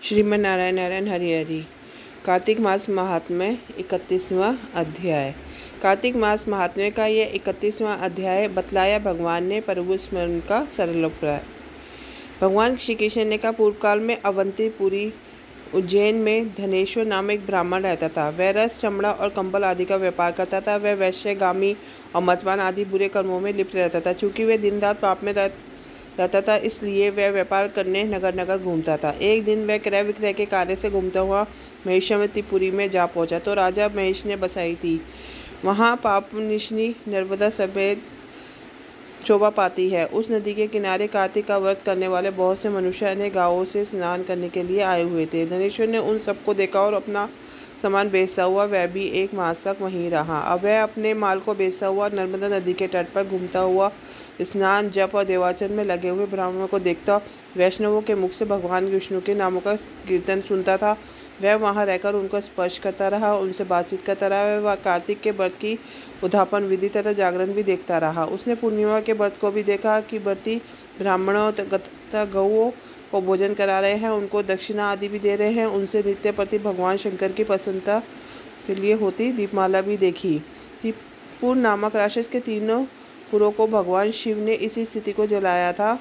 श्रीमन नारायण नारायण हरि हरि। कार्तिक मास महात्म्य 31वां अध्याय। कार्तिक मास महात्म्य का यह 31वां अध्याय बतलाया भगवान ने प्रभु स्मरण का सरल उपाय। भगवान श्री कृष्ण ने कहा, पूर्व काल में अवंतीपुरी उज्जैन में धनेश्वर नाम एक ब्राह्मण रहता था। वह रस, चमड़ा और कंबल आदि का व्यापार करता था। वह वैश्यगामी और मतवान आदि बुरे कर्मों में लिप्त रहता था। चूँकि वह दिन रात पाप में रहता था, इसलिए वह व्यापार करने नगर नगर घूमता था। एक दिन वह क्रय विक्रय के कार्य से घूमता हुआ महिषमतीपुरी में जा पहुंचा तो राजा महेश ने बसाई थी। वहाँ पापनिशिनी नर्मदा समेत शोभा पाती है। उस नदी के किनारे कार्तिक का व्रत करने वाले बहुत से मनुष्य अनेक गांवों से स्नान करने के लिए आए हुए थे। धनेश्वर ने उन सबको देखा और अपना सामान बेचता हुआ वह भी 1 मास तक वहीं रहा। अब वह अपने माल को बेचता हुआ नर्मदा नदी के तट पर घूमता हुआ स्नान, जप और देवाचरण में लगे हुए ब्राह्मणों को देखता, वैष्णवों के मुख से भगवान विष्णु के नामों का कीर्तन सुनता था। वह वहां रहकर उनको स्पर्श करता रहा, उनसे बातचीत करता रहा। वह कार्तिक के व्रत की उद्यापन विधि तथा जागरण भी देखता रहा। उसने पूर्णिमा के व्रत को भी देखा कि व्रती ब्राह्मणों तथा गौओं को भोजन करा रहे हैं, उनको दक्षिणा आदि भी दे रहे हैं। उनसे नित्य प्रति भगवान शंकर की प्रसन्नता के लिए होती दीपमाला भी देखी। दीपपुर नामक राक्षस के 3 पुरों को भगवान शिव ने इसी स्थिति को जलाया था,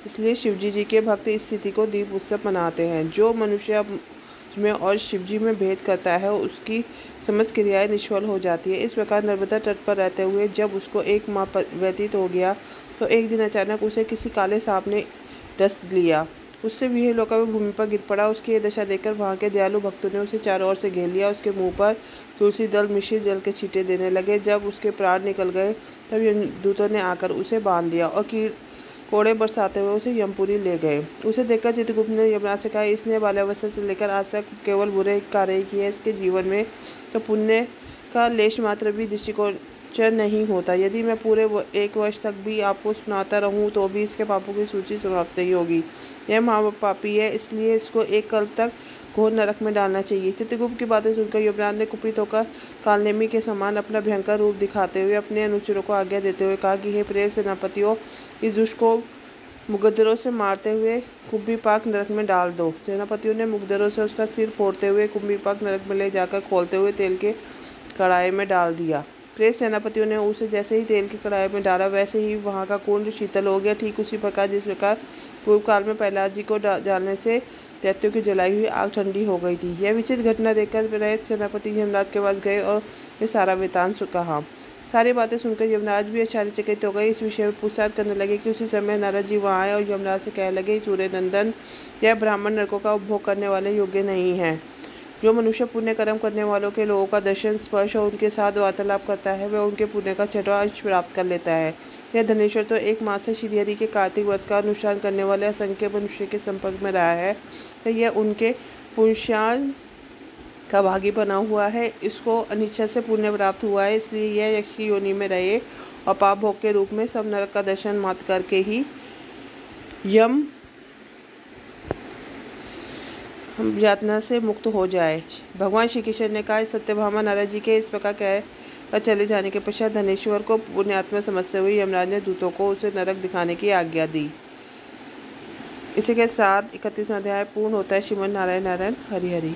इसलिए शिवजी जी के भक्त इस स्थिति को दीप उत्सव मनाते हैं। जो मनुष्य में और शिवजी में भेद करता है, उसकी समस्त क्रियाएं निष्फल हो जाती है। इस प्रकार नर्मदा तट पर रहते हुए जब उसको 1 माह व्यतीत हो गया तो एक दिन अचानक उसे किसी काले सांप ने डस लिया। उससे विहल होकर भूमि पर गिर पड़ा। उसकी यह दशा देखकर वहाँ के दयालु भक्तों ने उसे चारों ओर से घेर लिया। उसके मुंह पर तुलसी दल मिश्रित जल के छींटे देने लगे। जब उसके प्राण निकल गए तब यमदूतों ने आकर उसे बांध लिया और कोड़े बरसाते हुए उसे यमपुरी ले गए। उसे देखकर चित्रगुप्त ने यमराज से कहा, इसने बाल्यावस्था से लेकर आज तक केवल बुरे कार्य ही किए। इसके जीवन में तो पुण्य का लेश मात्र भी दृष्टिगोचर नहीं होता। यदि मैं पूरे 1 वर्ष तक भी आपको सुनाता रहूं तो भी इसके पापों की सूची समाप्त नहीं होगी। यह महापापी है, इसलिए इसको 1 कल्प तक घोर नरक में डालना चाहिए। चित्रगुप्त की बातें सुनकर यमराज ने कुपित होकर कालनेमी के समान अपना भयंकर रूप दिखाते हुए अपने अनुचरों को आज्ञा देते हुए कहा कि हे प्रिय सेनापतियों, इस दुष्ट को मुकद्दरों से मारते हुए कुंभीपाक नरक में डाल दो। सेनापतियों ने मुकद्दरों से उसका सिर फोड़ते हुए कुंभीपाक नरक में ले जाकर खोलते हुए तेल के कढ़ाई में डाल दिया। प्रेत सेनापतियों ने उसे जैसे ही तेल की कढ़ाई में डाला, वैसे ही वहाँ का कुंड शीतल हो गया। ठीक उसी प्रकार जिस प्रकार पूर्व काल में प्रहलाद जी को डालने से दैत्यों की जलाई हुई आग ठंडी हो गई थी। यह विचित्र घटना देखकर प्रेत सेनापति यमराज के पास गए और ये सारा वृत्तांत कहा। सारी बातें सुनकर यमराज भी आश्चर्यचकित हो गए। इस विषय में पूछताछ करने लगे कि उसी समय नारद जी वहाँ आए और यमराज से कहने लगे, सूर्य नंदन, यह ब्राह्मण नरकों का उपभोग करने वाले योग्य नहीं है। जो मनुष्य पुण्य कर्म करने वालों के लोगों का दर्शन, स्पर्श और उनके साथ वार्तालाप करता है, वह उनके पुण्य का 6वां अंश प्राप्त कर लेता है। यह धनेश्वर तो 1 मास से श्रीहरि के कार्तिक व्रत का अनुष्ठान करने वाले असंख्य मनुष्य के संपर्क में रहा है, तो यह उनके पुण्यार्जन का भागी बना हुआ है। इसको अनिच्छा से पुण्य प्राप्त हुआ है, इसलिए यह यक्षी योनि में रहे और पाप भोग के रूप में सब नरक का दर्शन मात्र करके ही यम यातना से मुक्त हो जाए। भगवान श्री कृष्ण ने कहा, सत्यभामा नारद जी के इस प्रकार कहकर चले जाने के पश्चात धनेश्वर को पुण्यात्मा समझते हुए यमराज ने दूतों को उसे नरक दिखाने की आज्ञा दी। इसी के साथ 31वां अध्याय पूर्ण होता है। श्रीमन नारायण नारायण हरि हरि।